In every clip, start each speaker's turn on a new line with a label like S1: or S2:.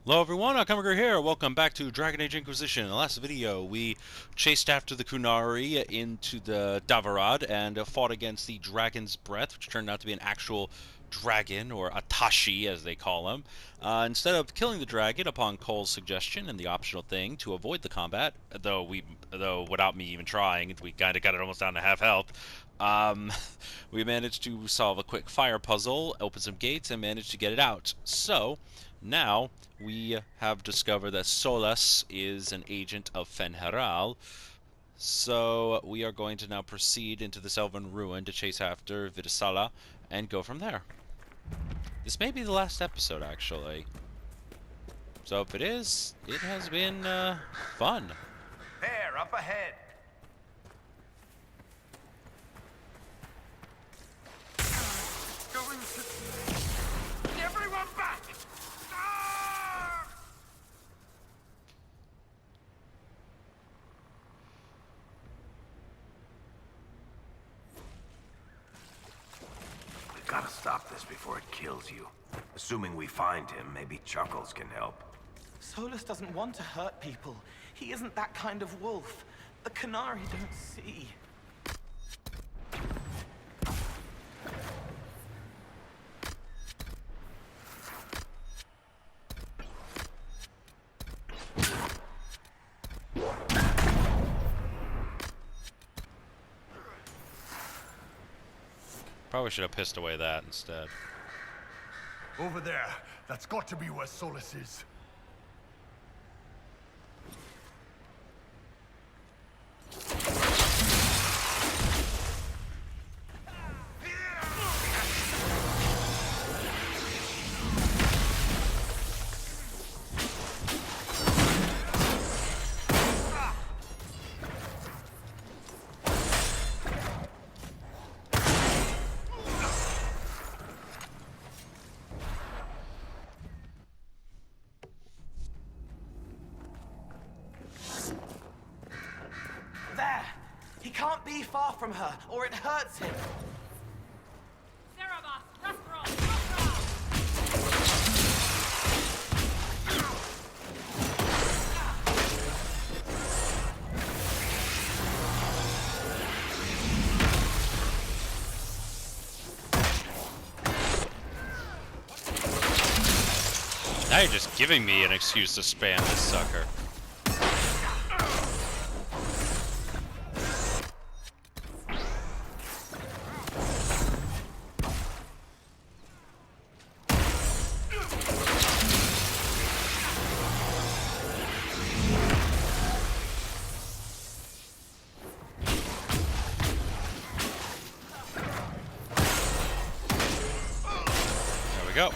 S1: Hello everyone, Alchemicgree here. Welcome back to Dragon Age Inquisition. In the last video, we chased after the Kunari into the Davarad and fought against the Dragon's Breath, which turned out to be an actual dragon, or Atashi as they call him. Instead of killing the dragon upon Cole's suggestion and the optional thing to avoid the combat, though without me even trying, we kind of got it almost down to half health. We managed to solve a quick fire puzzle, open some gates, and managed to get it out. So now we have discovered that Solas is an agent of Fen'Harel. So we are going to now proceed into this elven ruin to chase after Vidisala and go from there. This may be the last episode, actually. So if it is, it has been fun.
S2: There, up ahead. Everyone back! Ah! We gotta stop this before it kills you. Assuming we find him, maybe Chuckles can help.
S3: Solus doesn't want to hurt people. He isn't that kind of wolf. The Canary don't see.
S1: Probably should have pissed away that instead.
S4: Over there. That's got to be where Solus is.
S3: There! He can't be far from her, or it hurts him.
S1: Now you're just giving me an excuse to spam this sucker. There we go.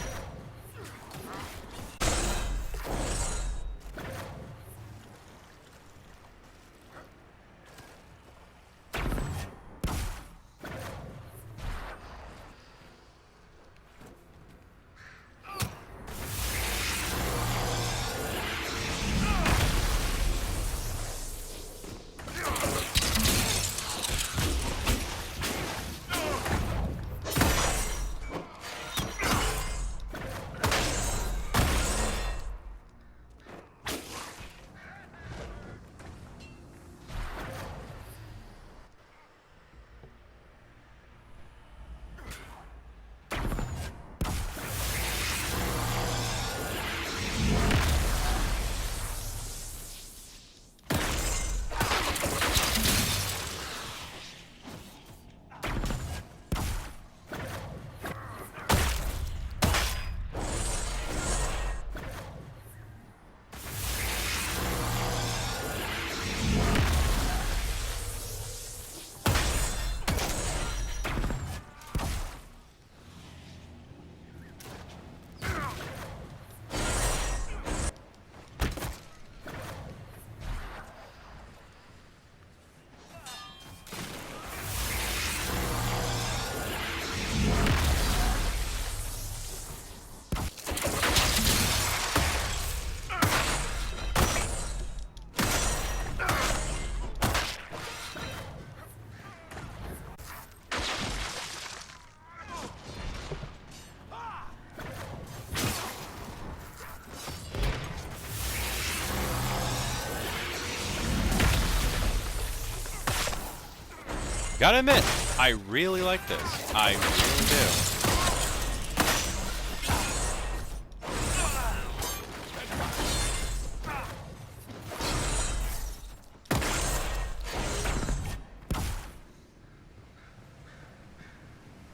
S1: Gotta admit, I really like this. I really do.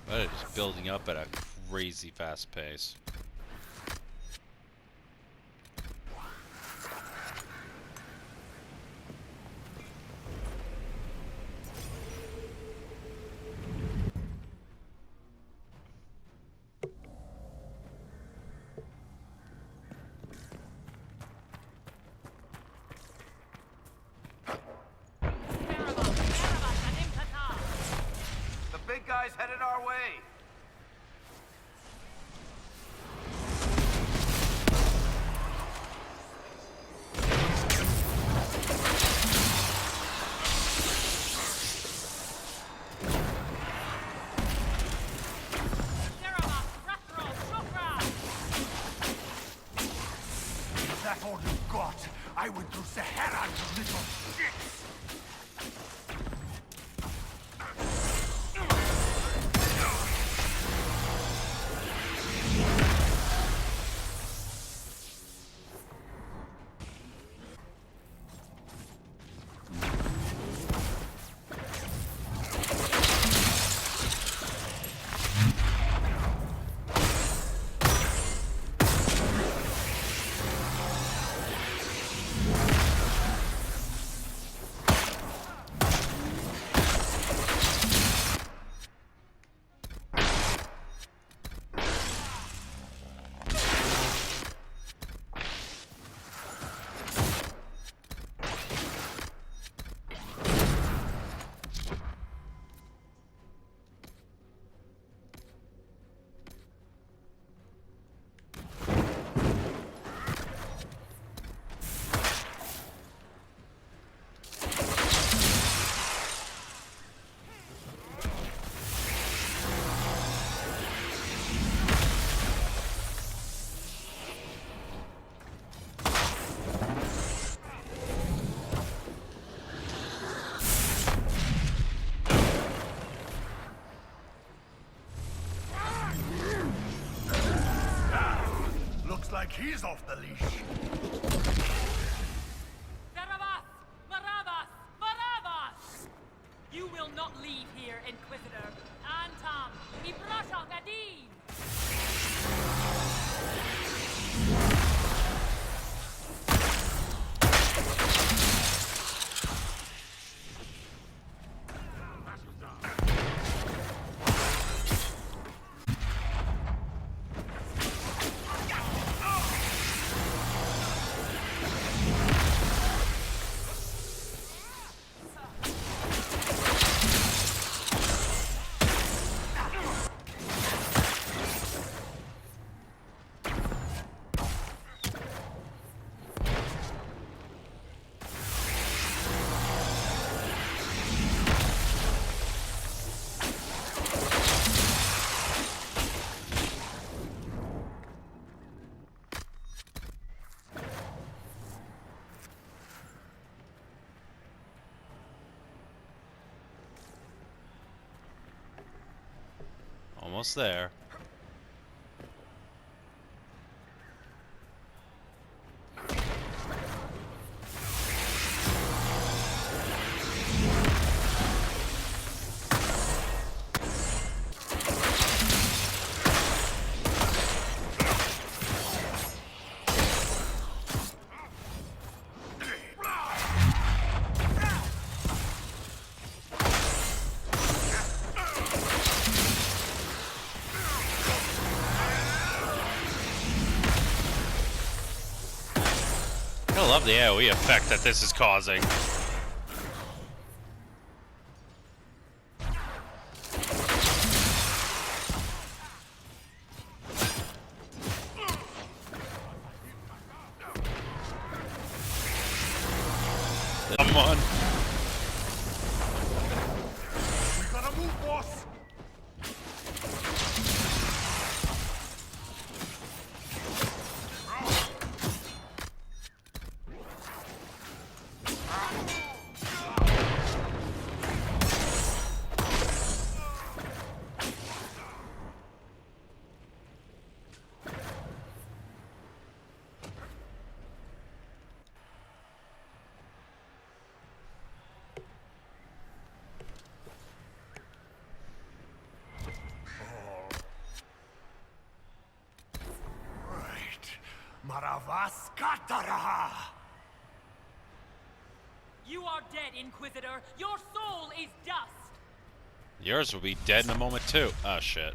S1: But it's building up at a crazy fast pace.
S2: Guy's headed our way.
S4: Is that all you've got? I went through Sahara, you little shits! Like he's off the leash.
S5: Barabbas! Barabbas! Barabbas! You will not leave here, Inquisitor. Antam, Ibrashal Gadin!
S1: Almost there. I love the AoE effect that this is causing. Come on.
S4: We gotta move, boss! Maravas Kataraha!
S5: You are dead, Inquisitor. Your soul is dust.
S1: Yours will be dead in a moment too. Oh shit.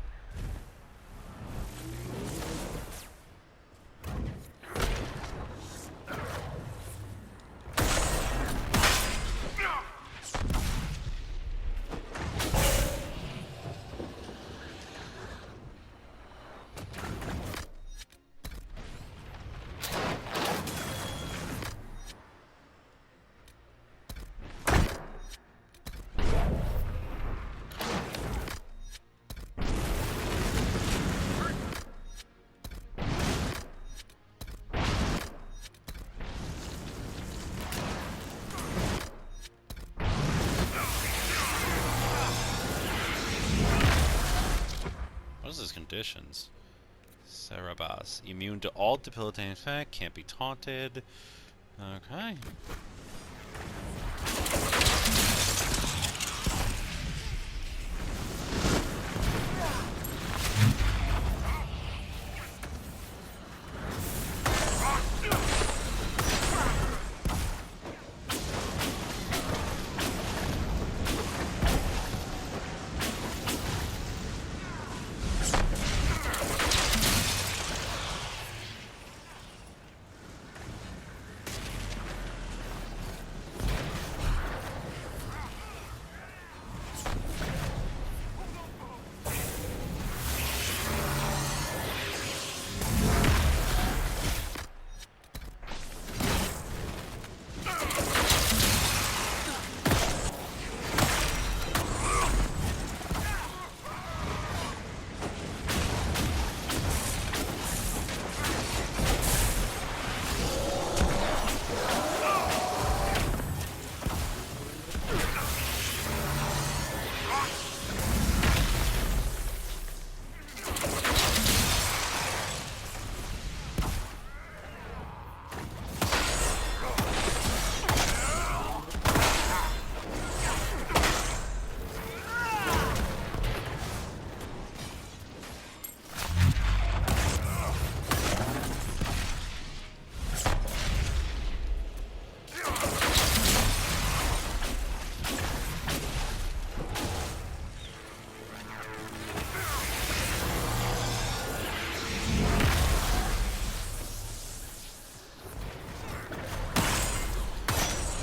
S1: What is his conditions? Cerebas. Immune to all debilitating effect. Can't be taunted. Okay.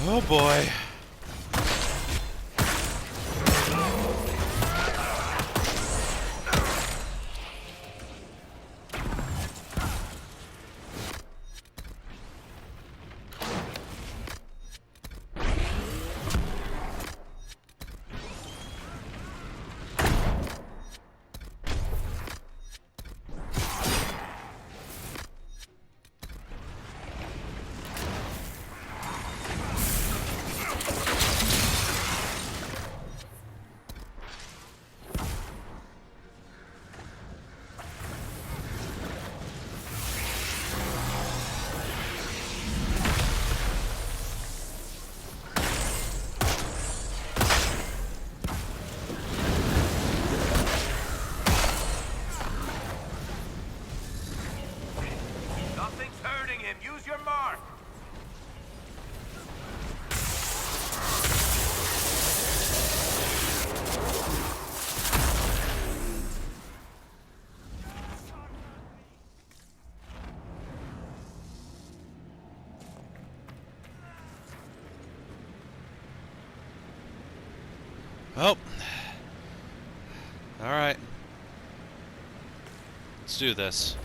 S1: Oh boy.
S2: Nothing's hurting him. Use your mark.
S1: Oh. Alright. Let's do this.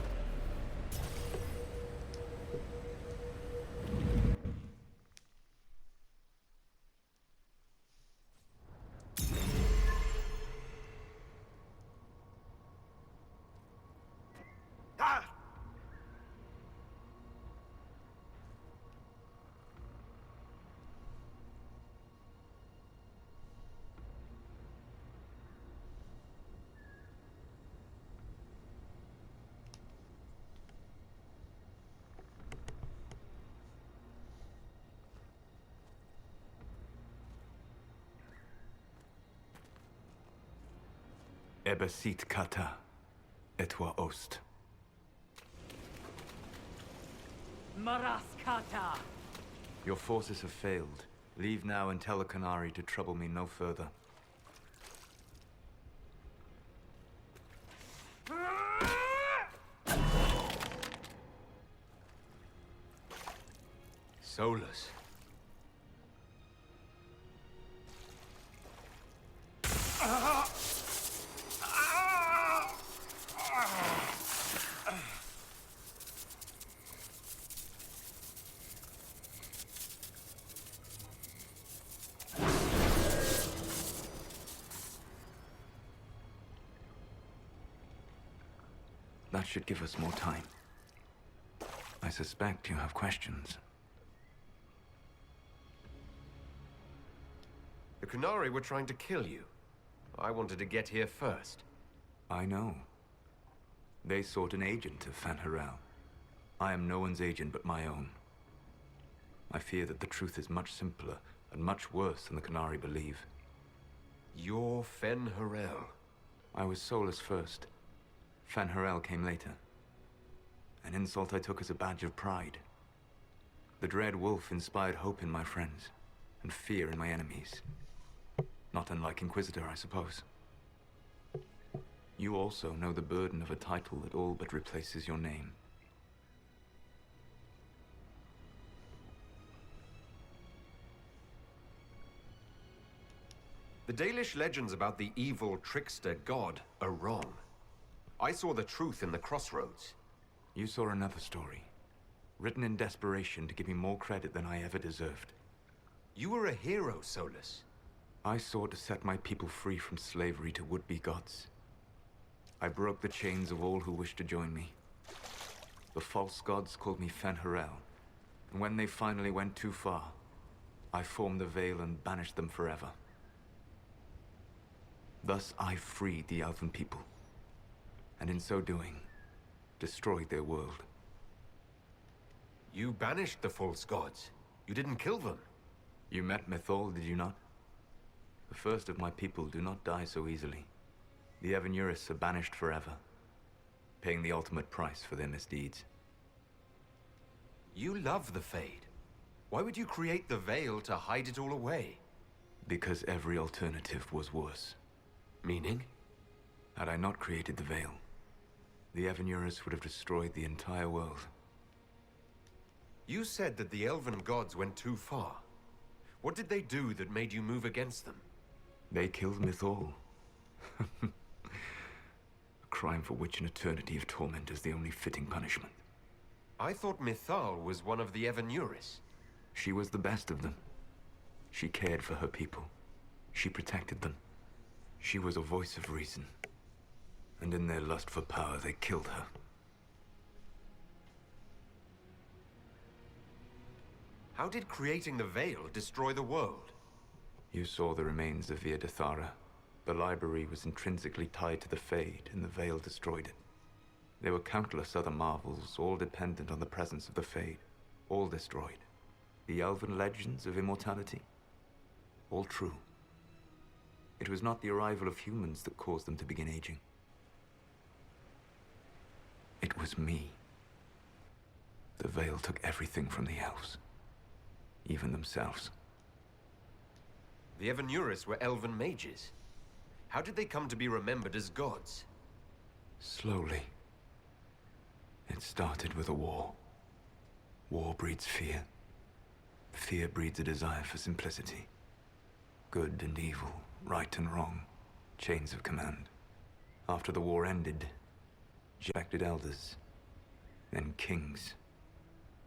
S2: Ah!
S6: Ebesit kata, etwa ost.
S5: Maraskata!
S6: Your forces have failed. Leave now and tell the Qunari to trouble me no further. Solus. That should give us more time. I suspect you have questions.
S2: The Qunari were trying to kill you. I wanted to get here first.
S6: I know. They sought an agent of Fen'Harel. I am no one's agent but my own. I fear that the truth is much simpler and much worse than the Qunari believe.
S2: You're Fen'Harel.
S6: I was Solus first. Fen'Harel came later. An insult I took as a badge of pride. The Dread Wolf inspired hope in my friends, and fear in my enemies. Not unlike Inquisitor, I suppose. You also know the burden of a title that all but replaces your name.
S2: The Dalish legends about the evil trickster god are wrong. I saw the truth in the crossroads.
S6: You saw another story, written in desperation to give me more credit than I ever deserved.
S2: You were a hero, Solus.
S6: I sought to set my people free from slavery to would-be gods. I broke the chains of all who wished to join me. The false gods called me Fen'Harel, and when they finally went too far, I formed the Veil and banished them forever. Thus I freed the elven people, and in so doing, destroyed their world.
S2: You banished the false gods. You didn't kill them.
S6: You met Mythal, did you not? The first of my people do not die so easily. The Evanurus are banished forever, paying the ultimate price for their misdeeds.
S2: You love the Fade. Why would you create the Veil to hide it all away?
S6: Because every alternative was worse.
S2: Meaning?
S6: Had I not created the Veil, the Evanurus would have destroyed the entire world.
S2: You said that the elven gods went too far. What did they do that made you move against them?
S6: They killed Mythal. A crime for which an eternity of torment is the only fitting punishment.
S2: I thought Mythal was one of the Evanurus.
S6: She was the best of them. She cared for her people. She protected them. She was a voice of reason. And in their lust for power, they killed her.
S2: How did creating the Veil destroy the world?
S6: You saw the remains of Via de Thara. The library was intrinsically tied to the Fade, and the Veil destroyed it. There were countless other marvels, all dependent on the presence of the Fade, all destroyed. The elven legends of immortality, all true. It was not the arrival of humans that caused them to begin aging. It was me. The Veil took everything from the elves, even themselves.
S2: The Evanurus were elven mages. How did they come to be remembered as gods?
S6: Slowly. It started with a war. War breeds fear. Fear breeds a desire for simplicity. Good and evil, right and wrong, chains of command. After the war ended, elected elders, then kings,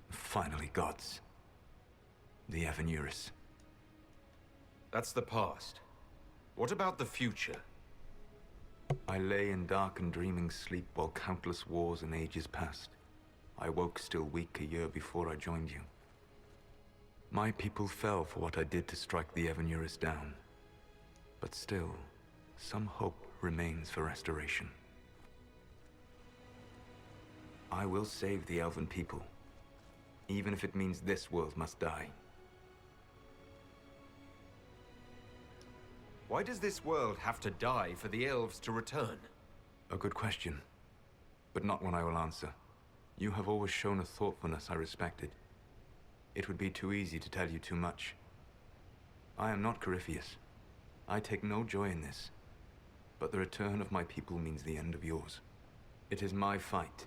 S6: finally gods. The Evanurus.
S2: That's the past. What about the future?
S6: I lay in dark and dreaming sleep while countless wars and ages passed. I woke still weak a year before I joined you. My people fell for what I did to strike the Evanurus down. But still, some hope remains for restoration. I will save the elven people, even if it means this world must die.
S2: Why does this world have to die for the elves to return?
S6: A good question, but not one I will answer. You have always shown a thoughtfulness I respected. It would be too easy to tell you too much. I am not Corypheus. I take no joy in this. But the return of my people means the end of yours. It is my fight.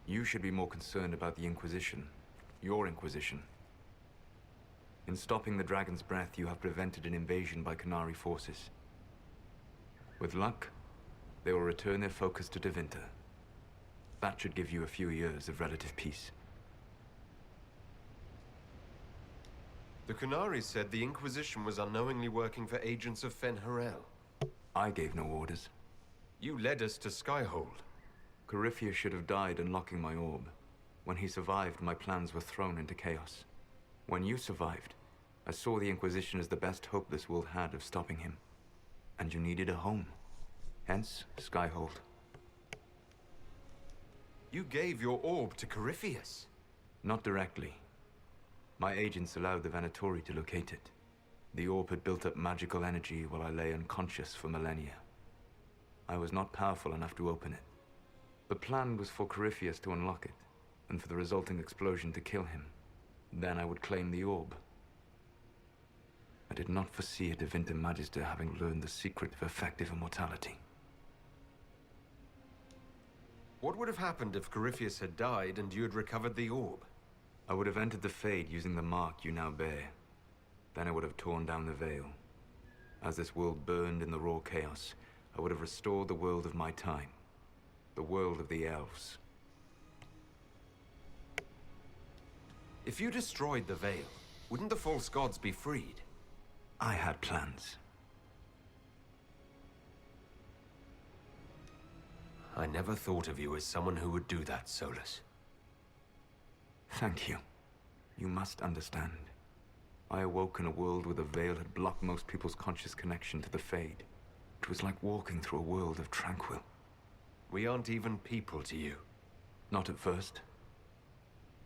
S6: You should be more concerned about the Inquisition. Your Inquisition. In stopping the Dragon's Breath, you have prevented an invasion by Qunari forces. With luck, they will return their focus to Tevinter. That should give you a few years of relative peace.
S2: The Qunari said the Inquisition was unknowingly working for agents of Fen'Harel.
S6: I gave no orders.
S2: You led us to Skyhold.
S6: Corypheus should have died unlocking my orb. When he survived, my plans were thrown into chaos. When you survived, I saw the Inquisition as the best hope this world had of stopping him. And you needed a home. Hence, Skyhold.
S2: You gave your orb to Corypheus.
S6: Not directly. My agents allowed the Venatori to locate it. The orb had built up magical energy while I lay unconscious for millennia. I was not powerful enough to open it. The plan was for Corypheus to unlock it, and for the resulting explosion to kill him. Then I would claim the orb. I did not foresee a Tevinter Magister having learned the secret of effective immortality.
S2: What would have happened if Corypheus had died and you had recovered the orb?
S6: I would have entered the Fade using the mark you now bear. Then I would have torn down the veil. As this world burned in the raw chaos, I would have restored the world of my time. The world of the elves.
S2: If you destroyed the veil, wouldn't the false gods be freed?
S6: I had plans.
S2: I never thought of you as someone who would do that, Solus.
S6: Thank you. You must understand. I awoke in a world where the veil had blocked most people's conscious connection to the Fade. It was like walking through a world of tranquil.
S2: We aren't even people to you.
S6: Not at first.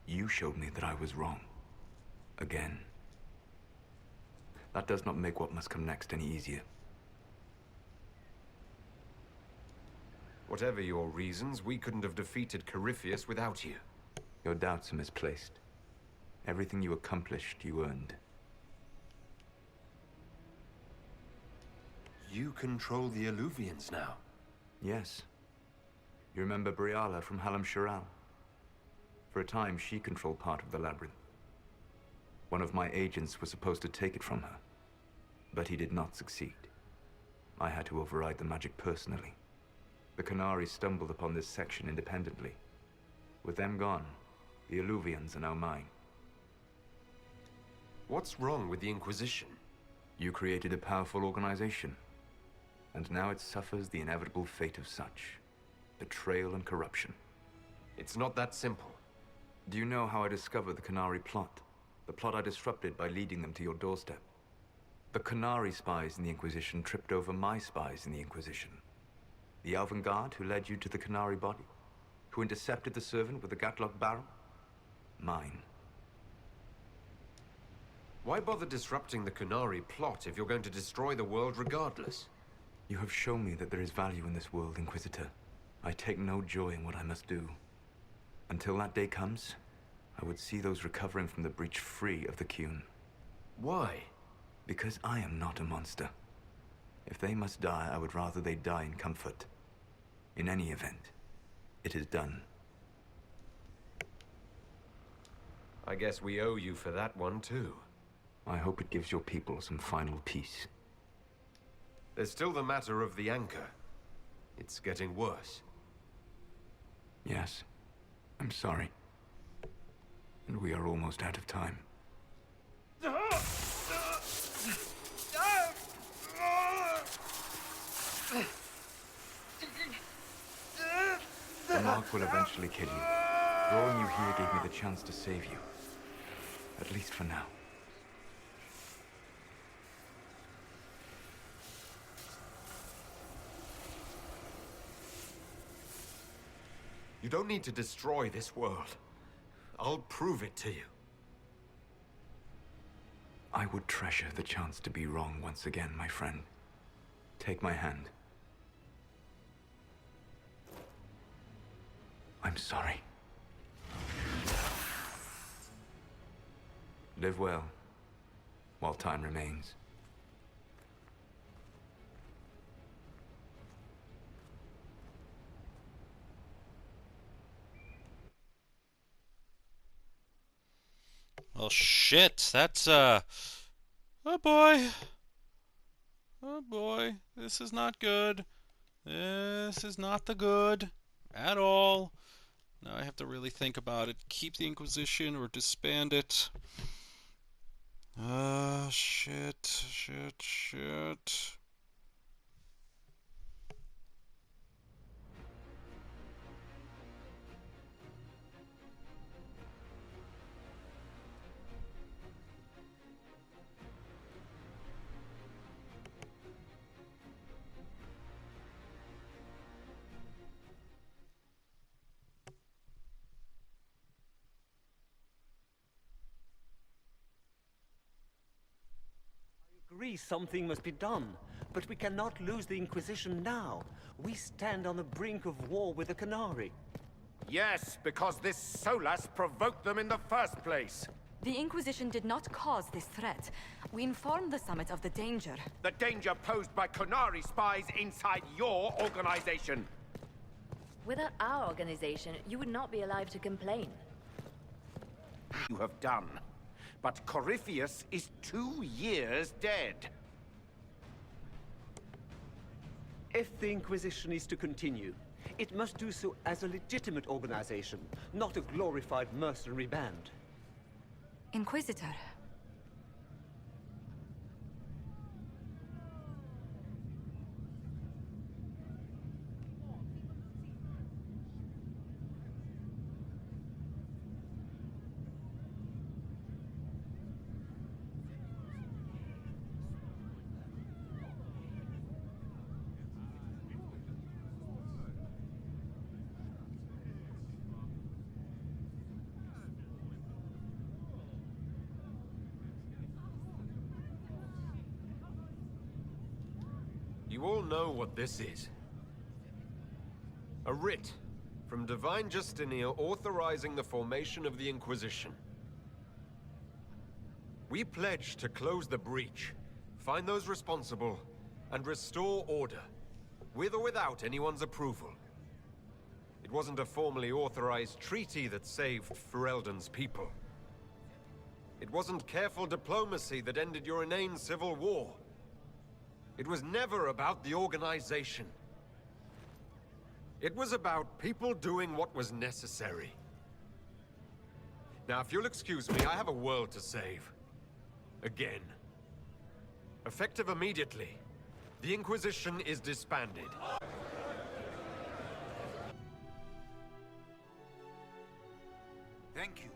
S6: You showed me that I was wrong. Again. That does not make what must come next any easier.
S2: Whatever your reasons, we couldn't have defeated Corypheus without you.
S6: Your doubts are misplaced. Everything you accomplished, you earned.
S2: You control the Eluvians now.
S6: Yes. You remember Briala from Halem-Sharal? For a time, she controlled part of the labyrinth. One of my agents was supposed to take it from her, but he did not succeed. I had to override the magic personally. The Qunari stumbled upon this section independently. With them gone, the Eluvians are now mine.
S2: What's wrong with the Inquisition?
S6: You created a powerful organization, and now it suffers the inevitable fate of such. Betrayal and corruption.
S2: It's not that simple.
S6: Do you know how I discovered the Qunari plot? The plot I disrupted by leading them to your doorstep. The Qunari spies in the Inquisition tripped over my spies in the Inquisition. The elven guard who led you to the Qunari body? Who intercepted the servant with the Gatlock barrel? Mine.
S2: Why bother disrupting the Qunari plot if you're going to destroy the world regardless?
S6: You have shown me that there is value in this world, Inquisitor. I take no joy in what I must do. Until that day comes, I would see those recovering from the breach free of the Qun.
S2: Why?
S6: Because I am not a monster. If they must die, I would rather they die in comfort. In any event, it is done.
S2: I guess we owe you for that one too.
S6: I hope it gives your people some final peace.
S2: There's still the matter of the anchor. It's getting worse.
S6: Yes, I'm sorry. And we are almost out of time. The mark will eventually kill you. Drawing you here gave me the chance to save you. At least for now.
S2: You don't need to destroy this world. I'll prove it to you.
S6: I would treasure the chance to be wrong once again, my friend. Take my hand. I'm sorry. Live well, while time remains.
S1: Well, shit. That's, oh boy. Oh boy. This is not good. This is not the good at all. Now I have to really think about it. Keep the Inquisition or disband it. Shit.
S7: Agree something must be done, but we cannot lose the Inquisition now. We stand on the brink of war with the Qunari.
S8: Yes, because this Solas provoked them in the first place.
S9: The Inquisition did not cause this threat. We informed the Summit of the danger.
S8: The danger posed by Qunari spies inside your organization.
S10: Without our organization, you would not be alive to complain.
S8: You have done. But Corypheus is 2 years dead.
S7: If the Inquisition is to continue, it must do so as a legitimate organization, not a glorified mercenary band.
S9: Inquisitor.
S2: You all know what this is. A writ from Divine Justinia authorizing the formation of the Inquisition. We pledge to close the breach, find those responsible, and restore order, with or without anyone's approval. It wasn't a formally authorized treaty that saved Ferelden's people. It wasn't careful diplomacy that ended your inane civil war. It was never about the organization. It was about people doing what was necessary. Now, if you'll excuse me, I have a world to save. Again. Effective immediately, the Inquisition is disbanded.
S8: Thank you.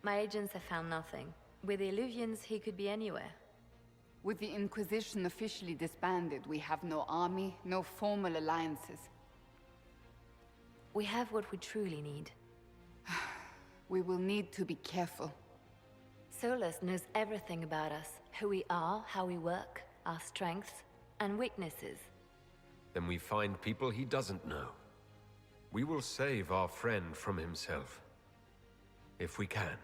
S10: My agents have found nothing. With the Illuvians, he could be anywhere.
S11: With the Inquisition officially disbanded, we have no army, no formal alliances.
S10: We have what we truly need.
S11: We will need to be careful.
S10: Solus knows everything about us. Who we are, how we work, our strengths and weaknesses.
S2: Then we find people he doesn't know. We will save our friend from himself. If we can.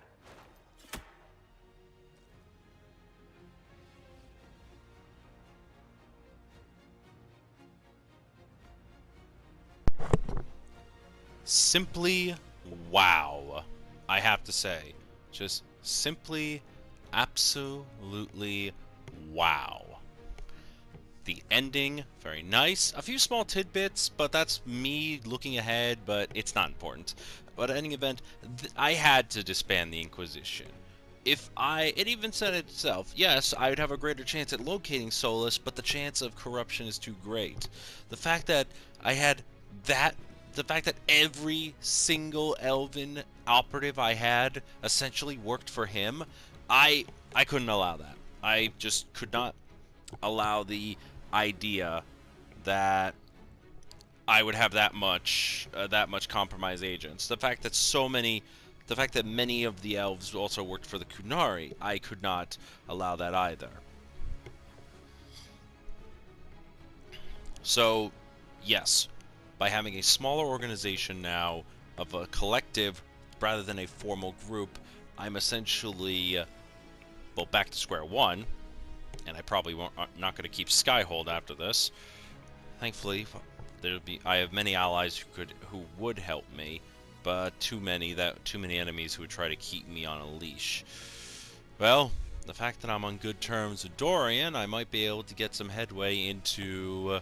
S1: Simply wow, I have to say. Just simply, absolutely wow. The ending, very nice. A few small tidbits, but that's me looking ahead, but it's not important. But at any event, I had to disband the Inquisition. It even said itself, yes, I would have a greater chance at locating Solus, but the chance of corruption is too great. The fact that the fact that every single elven operative I had essentially worked for him, I couldn't allow that. I just could not allow the idea that I would have that much compromised agents. The fact that many of the elves also worked for the Qunari, I could not allow that either. So, yes, by having a smaller organization now of a collective rather than a formal group, I'm essentially well, back to square one, and I probably not going to keep Skyhold after this. Thankfully, I have many allies who would help me, but too many enemies who would try to keep me on a leash. Well, the fact that I'm on good terms with Dorian, I might be able to get some headway into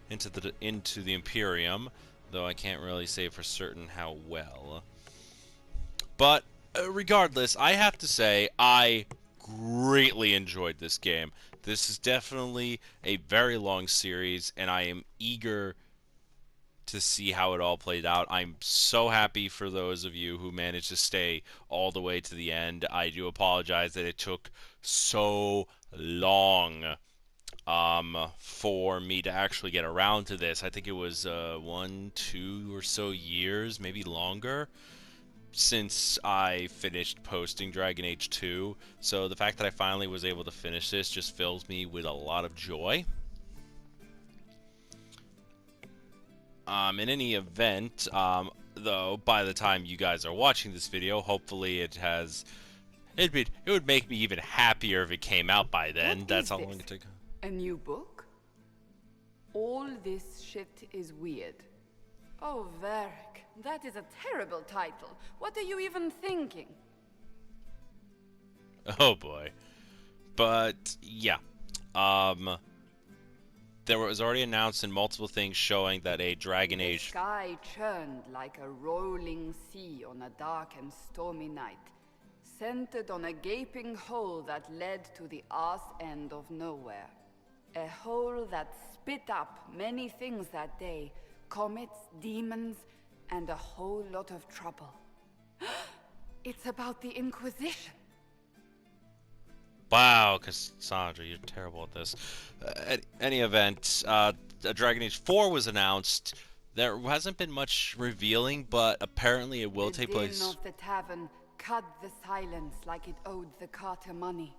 S1: the Imperium, though I can't really say for certain how well. But regardless, I have to say I greatly enjoyed this game. This is definitely a very long series, and I am eager to see how it all played out. I'm so happy for those of you who managed to stay all the way to the end. I do apologize that it took so long for me to actually get around to this. I think it was 1, 2 or so years, maybe longer, since I finished posting Dragon Age 2. So the fact that I finally was able to finish this just fills me with a lot of joy. In any event, though, by the time you guys are watching this video, hopefully it would make me even happier if it came out by then. That's how long it took.
S11: A new book? All this shit is weird. Oh, Varric, that is a terrible title. What are you even thinking?
S1: Oh boy. But yeah. There was already announced in multiple things showing that a Dragon Age...
S11: The sky churned like a rolling sea on a dark and stormy night, centered on a gaping hole that led to the arse end of nowhere. A hole that spit up many things that day, comets, demons, and a whole lot of trouble. It's about the Inquisition.
S1: Wow, Cassandra, you're terrible at this. Any event, Dragon Age 4 was announced. There hasn't been much revealing, but apparently it will take place.
S11: The din of the tavern cut the silence like it owed the carter money.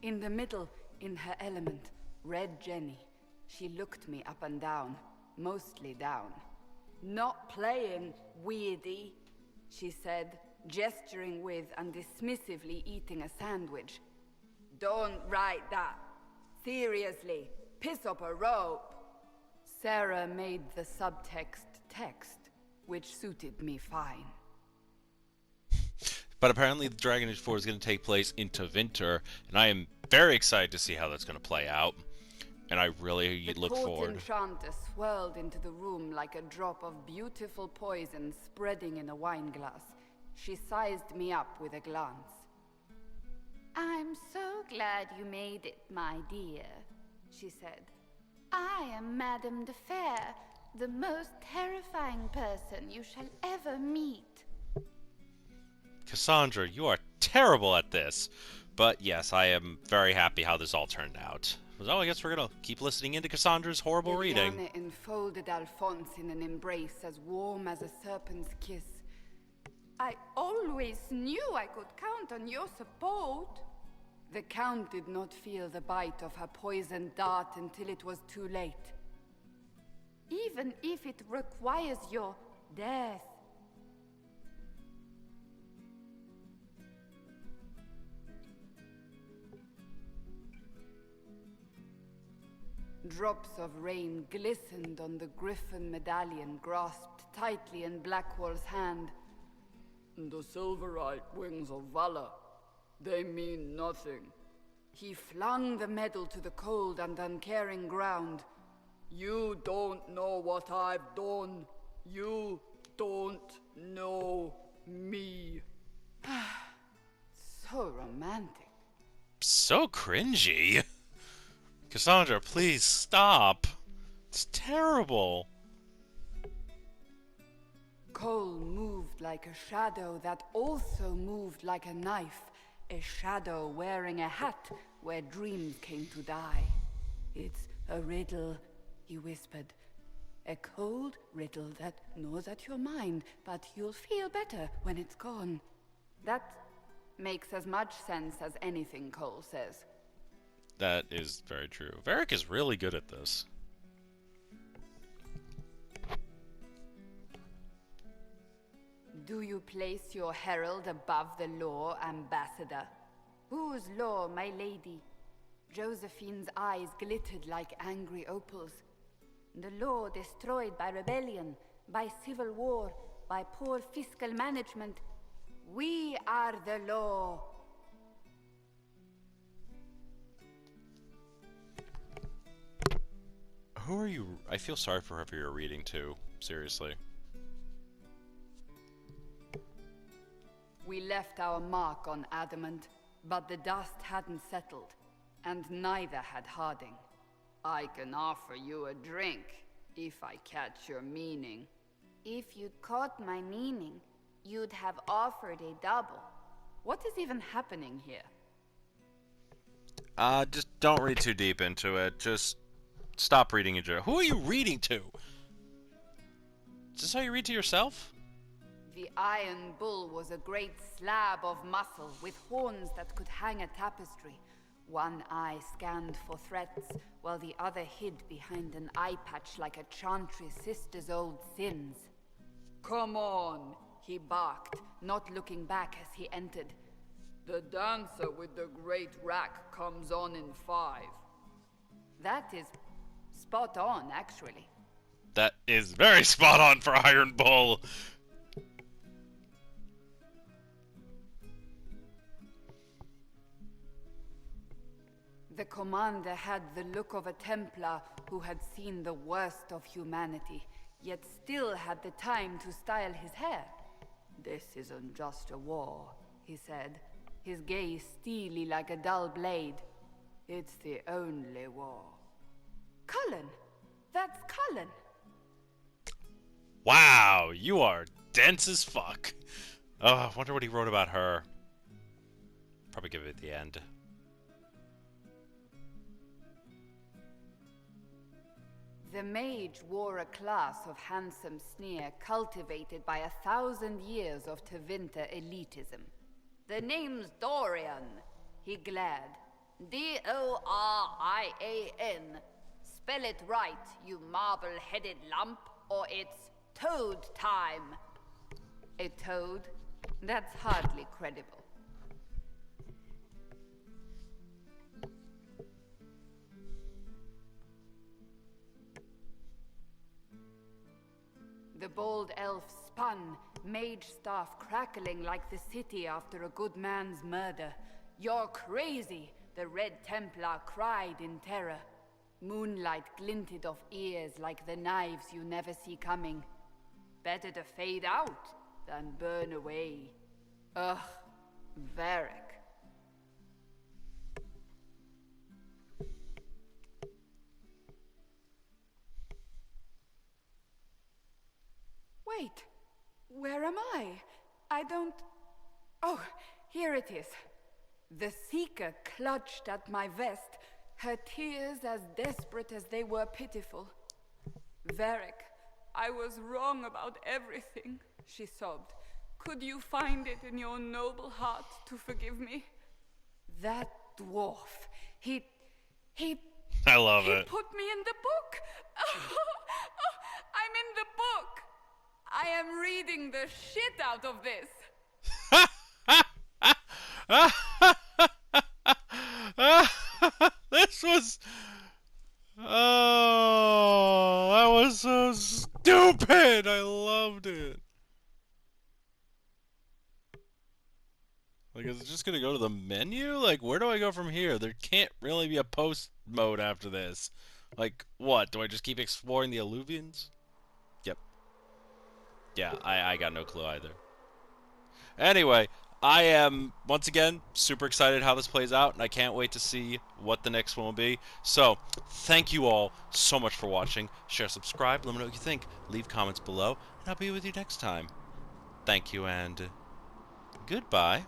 S11: In the middle, in her element, Red Jenny. She looked me up and down, mostly down. Not playing, weirdy, she said, gesturing with and dismissively eating a sandwich. Don't write that. Seriously, piss up a rope. Sarah made the subtext text, which suited me fine.
S1: But apparently the Dragon Age 4 is going to take place into winter, and I am very excited to see how that's going to play out. And I really look forward.
S11: The court enchanter swirled into the room like a drop of beautiful poison spreading in a wineglass. She sized me up with a glance. I'm so glad you made it, my dear, she said. I am Madame de Fer, the most terrifying person you shall ever meet.
S1: Cassandra, you are terrible at this. But yes, I am very happy how this all turned out. So I guess we're gonna keep listening into Cassandra's horrible reading.
S11: Liliana enfolded Alphonse in an embrace as warm as a serpent's kiss. I always knew I could count on your support. The Count did not feel the bite of her poisoned dart until it was too late. Even if it requires your death. Drops of rain glistened on the griffin medallion grasped tightly in Blackwall's hand. The silverite wings of valor, they mean nothing. He flung the medal to the cold and uncaring ground. You don't know what I've done. You don't know me. So romantic.
S1: So cringy. Cassandra, please stop. It's terrible.
S11: Cole moved like a shadow that also moved like a knife. A shadow wearing a hat where dreams came to die. It's a riddle, he whispered. A cold riddle that gnaws at your mind, but you'll feel better when it's gone. That makes as much sense as anything Cole says.
S1: That is very true. Varric is really good at this.
S11: Do you place your herald above the law, Ambassador? Whose law, my lady? Josephine's eyes glittered like angry opals. The law destroyed by rebellion, by civil war, by poor fiscal management. We are the law.
S1: Who are you? I feel sorry for whoever you're reading to. Seriously.
S11: We left our mark on adamant, but the dust hadn't settled, and neither had Harding. I can offer you a drink, if I catch your meaning. If you'd caught my meaning, you'd have offered a double. What is even happening here?
S1: Just don't read too deep into it. Just stop reading it. Who are you reading to? Is this how you read to yourself?
S11: The Iron Bull was a great slab of muscle with horns that could hang a tapestry. One eye scanned for threats, while the other hid behind an eye patch like a Chantry sister's old sins. Come on, he barked, not looking back as he entered. The dancer with the great rack comes on in 5. That is spot on, actually.
S1: That is very spot on for Iron Bull.
S11: The commander had the look of a Templar who had seen the worst of humanity, yet still had the time to style his hair. This isn't just a war, he said, his gaze steely like a dull blade. It's the only war. Cullen! That's Cullen!
S1: Wow, you are dense as fuck. Oh, I wonder what he wrote about her. Probably give it at the end.
S11: The mage wore a class of handsome sneer cultivated by 1,000 years of Tevinter elitism. The name's Dorian, he glared. D-O-R-I-A-N. Spell it right, you marble-headed lump, or it's toad time. A toad? That's hardly credible. The bold elf spun, mage staff crackling like the city after a good man's murder. You're crazy, the Red Templar cried in terror. Moonlight glinted off ears like the knives you never see coming. Better to fade out than burn away. Ugh, Varric. Wait, where am I? I don't... Oh, here it is. The Seeker clutched at my vest, her tears as desperate as they were pitiful. Varric, I was wrong about everything, she sobbed. Could you find it in your noble heart to forgive me? That dwarf, he
S1: I love it.
S11: He put me in the book. I'm in the book. I am reading the shit out of this.
S1: This was... Oh, that was so stupid. I loved it. Like, is it just gonna go to the menu? Like, where do I go from here? There can't really be a post mode after this. Like, what? Do I just keep exploring the Alluvians? Yep. Yeah, I got no clue either. Anyway, I am, once again, super excited how this plays out, and I can't wait to see what the next one will be. So, thank you all so much for watching. Share, subscribe, let me know what you think. Leave comments below, and I'll be with you next time. Thank you, and goodbye.